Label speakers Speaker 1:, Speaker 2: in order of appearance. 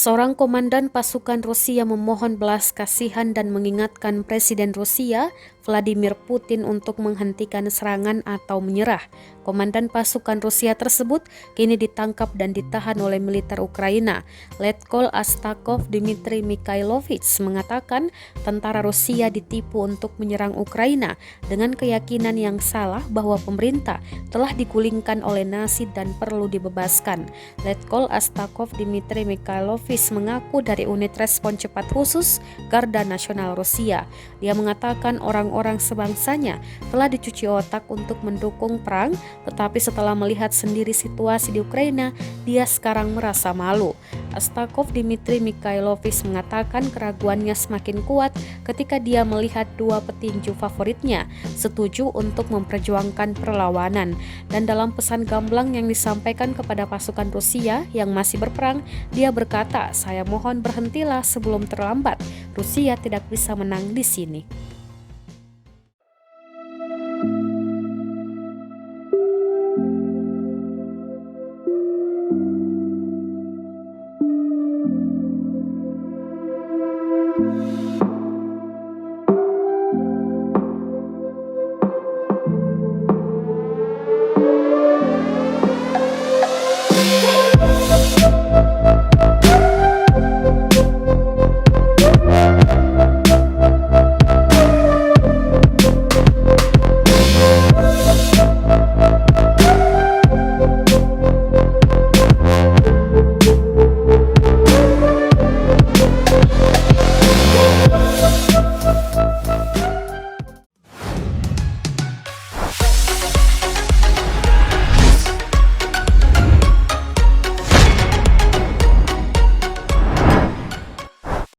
Speaker 1: Seorang komandan pasukan Rusia memohon belas kasihan dan mengingatkan Presiden Rusia, Vladimir Putin untuk menghentikan serangan atau menyerah. Komandan pasukan Rusia tersebut kini ditangkap dan ditahan oleh militer Ukraina. Letkol Astakov Dmitry Mikhailovich mengatakan tentara Rusia ditipu untuk menyerang Ukraina dengan keyakinan yang salah bahwa pemerintah telah digulingkan oleh Nazi dan perlu dibebaskan. Letkol Astakov Dmitry Mikhailovich mengaku dari unit respon cepat khusus Garda Nasional Rusia. Dia mengatakan orang-orang sebangsanya telah dicuci otak untuk mendukung perang, tetapi setelah melihat sendiri situasi di Ukraina, dia sekarang merasa malu. Astakov Dmitry Mikhailovich mengatakan keraguannya semakin kuat ketika dia melihat dua petinju favoritnya setuju untuk memperjuangkan perlawanan. Dan dalam pesan gamblang yang disampaikan kepada pasukan Rusia yang masih berperang, dia berkata, "Saya mohon berhentilah sebelum terlambat. Rusia tidak bisa menang di sini."